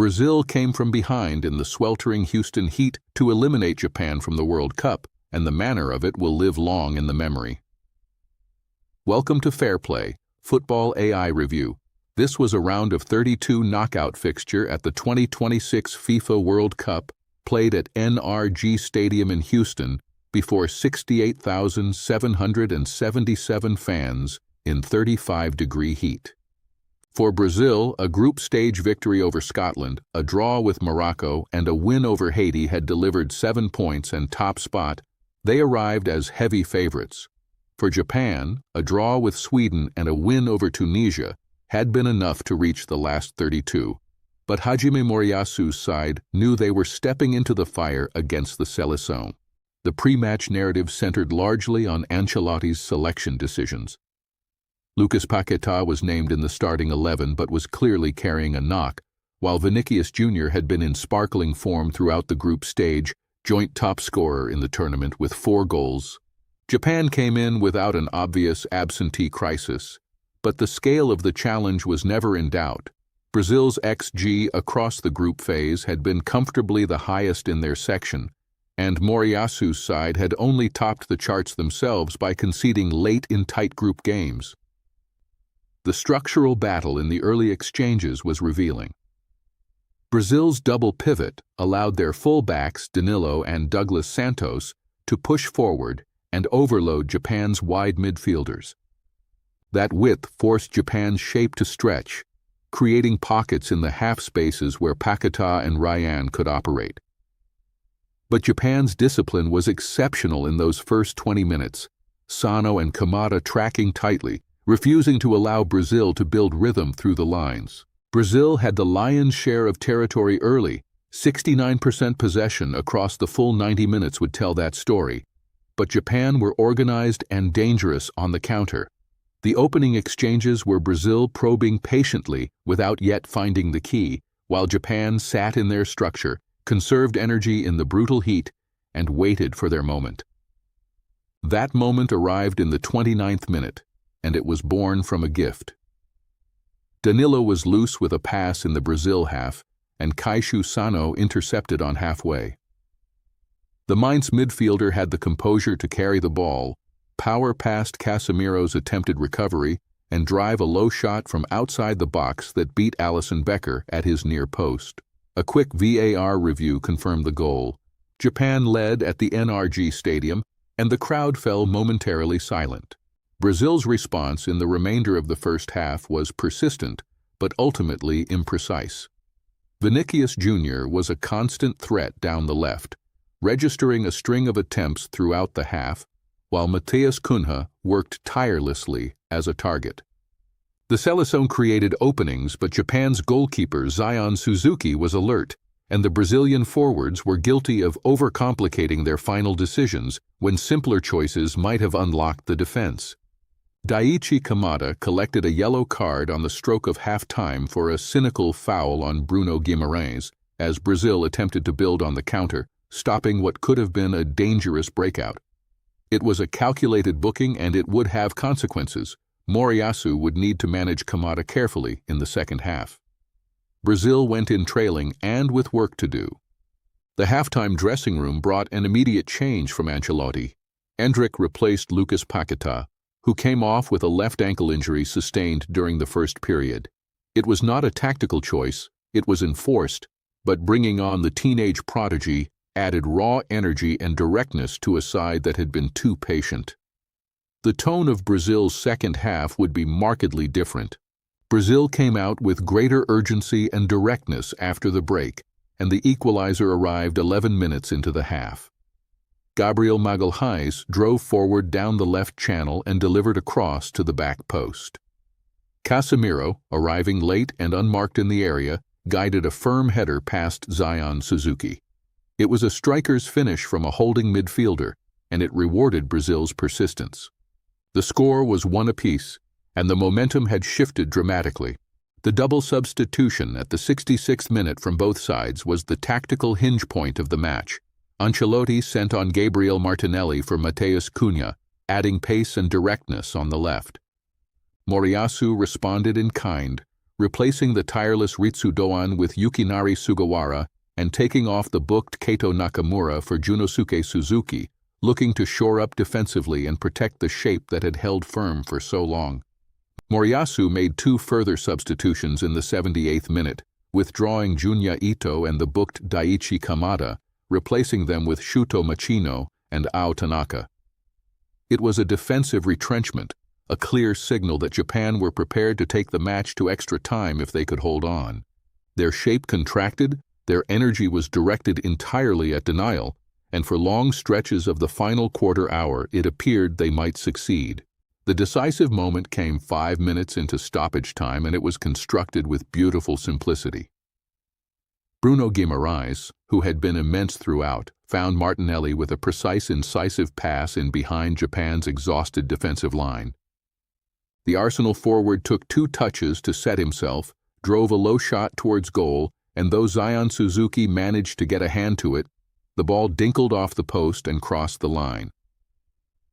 Brazil came from behind in the sweltering Houston heat to eliminate Japan from the World Cup, and the manner of it will live long in the memory. Welcome to FairPlay, Football AI Review. This was a round of 32 knockout fixture at the 2026 FIFA World Cup, played at NRG Stadium in Houston before 68,777 fans in 35-degree heat. For Brazil, a group stage victory over Scotland, a draw with Morocco, and a win over Haiti had delivered 7 points and top spot. They arrived as heavy favorites. For Japan, a draw with Sweden and a win over Tunisia had been enough to reach the last 32. But Hajime Moriyasu's side knew they were stepping into the fire against the Seleção. The pre-match narrative centered largely on Ancelotti's selection decisions. Lucas Paquetá was named in the starting 11 but was clearly carrying a knock, while Vinicius Jr. had been in sparkling form throughout the group stage, joint top scorer in the tournament with 4 goals. Japan came in without an obvious absentee crisis, but the scale of the challenge was never in doubt. Brazil's XG across the group phase had been comfortably the highest in their section, and Moriyasu's side had only topped the charts themselves by conceding late in tight group games. The structural battle in the early exchanges was revealing. Brazil's double pivot allowed their full-backs Danilo and Douglas Santos to push forward and overload Japan's wide midfielders. That width forced Japan's shape to stretch, creating pockets in the half spaces where Paquetá and Ryan could operate. But Japan's discipline was exceptional in those first 20 minutes, Sano and Kamada tracking tightly, refusing to allow Brazil to build rhythm through the lines. Brazil had the lion's share of territory early. 69% possession across the full 90 minutes would tell that story. But Japan were organized and dangerous on the counter. The opening exchanges were Brazil probing patiently without yet finding the key, while Japan sat in their structure, conserved energy in the brutal heat, and waited for their moment. That moment arrived in the 29th minute, and it was born from a gift. Danilo was loose with a pass in the Brazil half, and Kaishu Sano intercepted on halfway. The Mainz midfielder had the composure to carry the ball, power past Casemiro's attempted recovery, and drive a low shot from outside the box that beat Alisson Becker at his near post. A quick VAR review confirmed the goal. Japan led at the NRG Stadium, and the crowd fell momentarily silent. Brazil's response in the remainder of the first half was persistent, but ultimately imprecise. Vinicius Jr. was a constant threat down the left, registering a string of attempts throughout the half, while Matheus Cunha worked tirelessly as a target. The Seleção created openings, but Japan's goalkeeper Zion Suzuki was alert, and the Brazilian forwards were guilty of overcomplicating their final decisions when simpler choices might have unlocked the defense. Daichi Kamada collected a yellow card on the stroke of half-time for a cynical foul on Bruno Guimarães as Brazil attempted to build on the counter, stopping what could have been a dangerous breakout. It was a calculated booking and it would have consequences. Moriyasu would need to manage Kamada carefully in the second half. Brazil went in trailing and with work to do. The halftime dressing room brought an immediate change from Ancelotti. Endrick replaced Lucas Paquetá, who came off with a left ankle injury sustained during the first period. It was not a tactical choice, it was enforced, but bringing on the teenage prodigy added raw energy and directness to a side that had been too patient. The tone of Brazil's second half would be markedly different. Brazil came out with greater urgency and directness after the break, and the equalizer arrived 11 minutes into the half. Gabriel Magalhães drove forward down the left channel and delivered a cross to the back post. Casemiro, arriving late and unmarked in the area, guided a firm header past Zion Suzuki. It was a striker's finish from a holding midfielder, and it rewarded Brazil's persistence. The score was 1 apiece, and the momentum had shifted dramatically. The double substitution at the 66th minute from both sides was the tactical hinge point of the match. Ancelotti sent on Gabriel Martinelli for Matheus Cunha, adding pace and directness on the left. Moriyasu responded in kind, replacing the tireless Ritsu Doan with Yukinari Sugawara and taking off the booked Kato Nakamura for Junosuke Suzuki, looking to shore up defensively and protect the shape that had held firm for so long. Moriyasu made 2 further substitutions in the 78th minute, withdrawing Junya Ito and the booked Daiichi Kamada, replacing them with Shuto Machino and Ao Tanaka. It was a defensive retrenchment, a clear signal that Japan were prepared to take the match to extra time if they could hold on. Their shape contracted, their energy was directed entirely at denial, and for long stretches of the final quarter hour it appeared they might succeed. The decisive moment came 5 minutes into stoppage time, and it was constructed with beautiful simplicity. Bruno Guimaraes, who had been immense throughout, found Martinelli with a precise, incisive pass in behind Japan's exhausted defensive line. The Arsenal forward took 2 touches to set himself, drove a low shot towards goal, and though Zion Suzuki managed to get a hand to it, the ball dinkled off the post and crossed the line.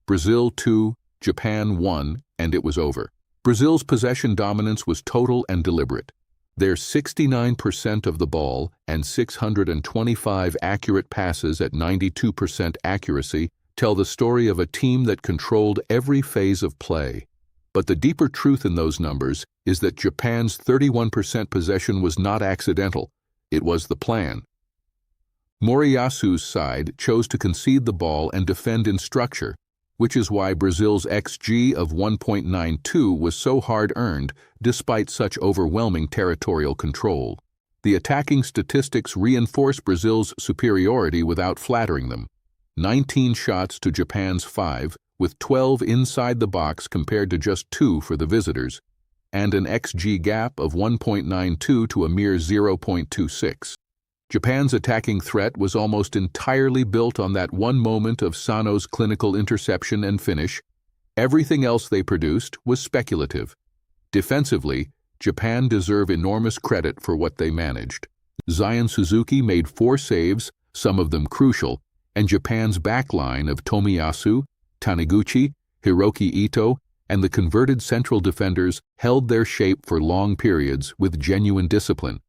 Brazil 2, Japan 1, and it was over. Brazil's possession dominance was total and deliberate. Their 69% of the ball and 625 accurate passes at 92% accuracy tell the story of a team that controlled every phase of play. But the deeper truth in those numbers is that Japan's 31% possession was not accidental. It was the plan. Moriyasu's side chose to concede the ball and defend in structure, which is why Brazil's XG of 1.92 was so hard-earned despite such overwhelming territorial control. The attacking statistics reinforce Brazil's superiority without flattering them. 19 shots to Japan's 5, with 12 inside the box compared to just 2 for the visitors, and an XG gap of 1.92 to a mere 0.26. Japan's attacking threat was almost entirely built on that one moment of Sano's clinical interception and finish. Everything else they produced was speculative. Defensively, Japan deserve enormous credit for what they managed. Zion Suzuki made 4 saves, some of them crucial, and Japan's backline of Tomiyasu, Taniguchi, Hiroki Ito, and the converted central defenders held their shape for long periods with genuine discipline.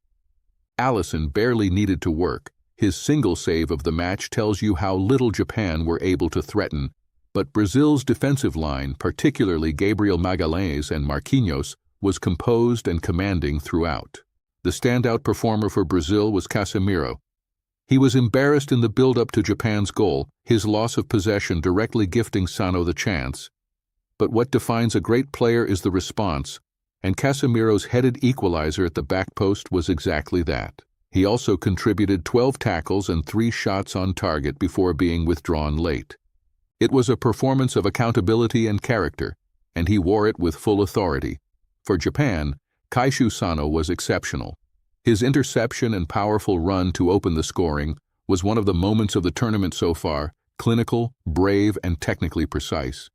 Allison barely needed to work. His single save of the match tells you how little Japan were able to threaten, but Brazil's defensive line, particularly Gabriel Magalhães and Marquinhos, was composed and commanding throughout. The standout performer for Brazil was Casemiro. He was embarrassed in the build-up to Japan's goal, his loss of possession directly gifting Sano the chance. But what defines a great player is the response, and Casemiro's headed equalizer at the back post was exactly that. He also contributed 12 tackles and 3 shots on target before being withdrawn late. It was a performance of accountability and character, and he wore it with full authority. For Japan, Kaishu Sano was exceptional. His interception and powerful run to open the scoring was one of the moments of the tournament so far, clinical, brave, and technically precise.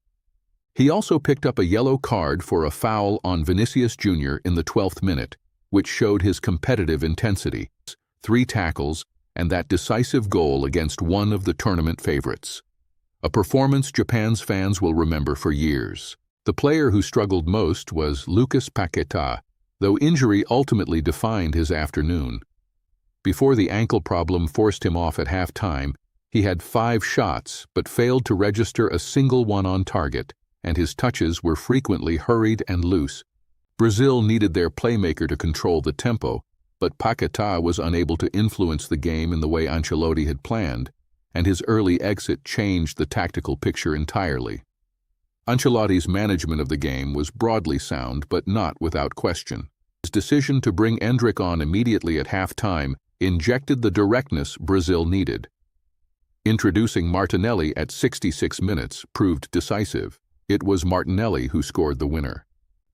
He also picked up a yellow card for a foul on Vinicius Jr. in the 12th minute, which showed his competitive intensity. 3 tackles, and that decisive goal against one of the tournament favorites. A performance Japan's fans will remember for years. The player who struggled most was Lucas Paquetá, though injury ultimately defined his afternoon. Before the ankle problem forced him off at halftime, he had 5 shots but failed to register a single one on target, and his touches were frequently hurried and loose. Brazil needed their playmaker to control the tempo, but Paquetá was unable to influence the game in the way Ancelotti had planned, and his early exit changed the tactical picture entirely. Ancelotti's management of the game was broadly sound, but not without question. His decision to bring Endrick on immediately at halftime injected the directness Brazil needed. Introducing Martinelli at 66 minutes proved decisive. It was Martinelli who scored the winner.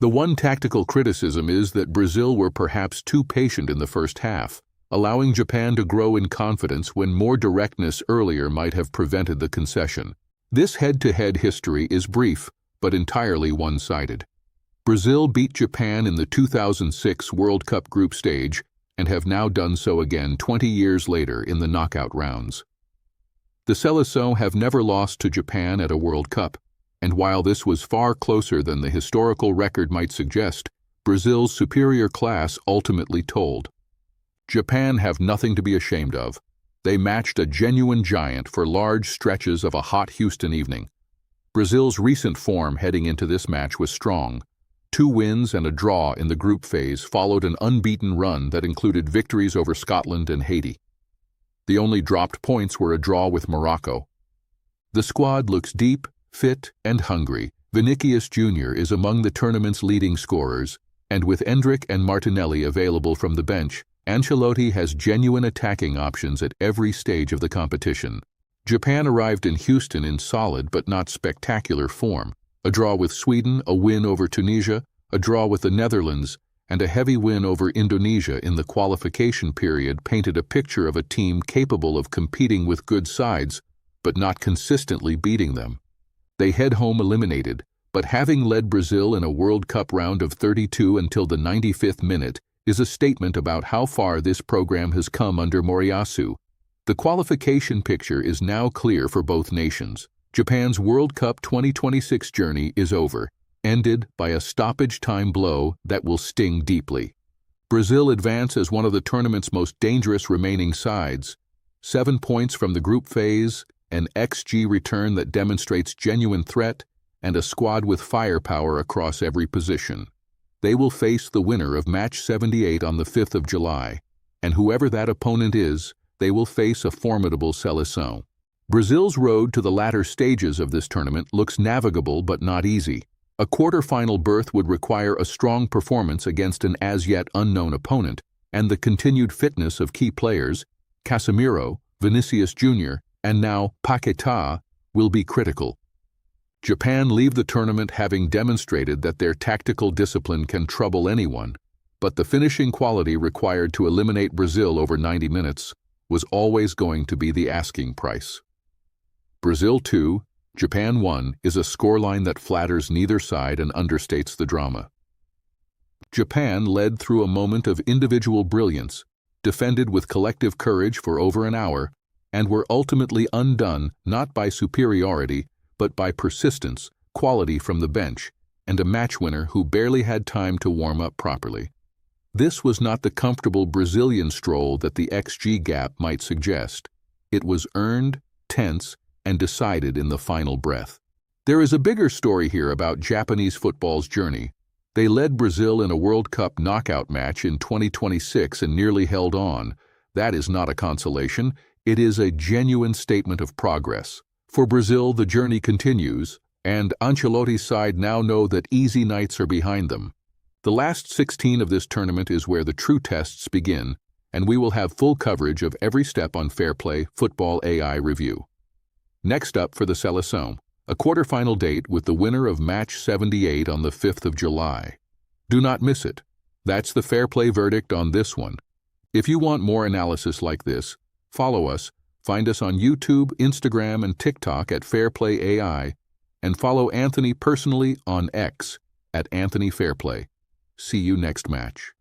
The one tactical criticism is that Brazil were perhaps too patient in the first half, allowing Japan to grow in confidence when more directness earlier might have prevented the concession. This head-to-head history is brief, but entirely one-sided. Brazil beat Japan in the 2006 World Cup group stage and have now done so again 20 years later in the knockout rounds. The Seleção have never lost to Japan at a World Cup, and while this was far closer than the historical record might suggest, Brazil's superior class ultimately told. Japan have nothing to be ashamed of. They matched a genuine giant for large stretches of a hot Houston evening. Brazil's recent form heading into this match was strong. 2 wins and a draw in the group phase followed an unbeaten run that included victories over Scotland and Haiti. The only dropped points were a draw with Morocco. The squad looks deep, fit, and hungry. Vinicius Jr. is among the tournament's leading scorers, and with Endrick and Martinelli available from the bench, Ancelotti has genuine attacking options at every stage of the competition. Japan arrived in Houston in solid but not spectacular form. A draw with Sweden, a win over Tunisia, a draw with the Netherlands, and a heavy win over Indonesia in the qualification period painted a picture of a team capable of competing with good sides, but not consistently beating them. They head home eliminated, but having led Brazil in a World Cup round of 32 until the 95th minute is a statement about how far this program has come under Moriyasu. The qualification picture is now clear for both nations. Japan's World Cup 2026 journey is over, ended by a stoppage-time blow that will sting deeply. Brazil advance as one of the tournament's most dangerous remaining sides. 7 points from the group phase, an XG return that demonstrates genuine threat, and a squad with firepower across every position. They will face the winner of match 78 on the 5th of July, and whoever that opponent is, they will face a formidable seleção. Brazil's road to the latter stages of this tournament looks navigable but not easy. A quarter-final berth would require a strong performance against an as-yet unknown opponent, and the continued fitness of key players, Casemiro, Vinicius Jr., and now Paquetá, will be critical. Japan leave the tournament having demonstrated that their tactical discipline can trouble anyone, but the finishing quality required to eliminate Brazil over 90 minutes was always going to be the asking price. Brazil 2, Japan 1 is a scoreline that flatters neither side and understates the drama. Japan led through a moment of individual brilliance, defended with collective courage for over an hour, and were ultimately undone not by superiority, but by persistence, quality from the bench, and a match winner who barely had time to warm up properly. This was not the comfortable Brazilian stroll that the XG gap might suggest. It was earned, tense, and decided in the final breath. There is a bigger story here about Japanese football's journey. They led Brazil in a World Cup knockout match in 2026 and nearly held on. That is not a consolation. It is a genuine statement of progress. For Brazil, the journey continues, and Ancelotti's side now know that easy nights are behind them. The last 16 of this tournament is where the true tests begin, and we will have full coverage of every step on FairPlay Football AI Review. Next up for the Seleção, a quarterfinal date with the winner of match 78 on the 5th of July. Do not miss it. That's the FairPlay verdict on this one. If you want more analysis like this, follow us, find us on YouTube, Instagram, and TikTok at FairPlay AI, and follow Anthony personally on X at Anthony Fairplay. See you next match.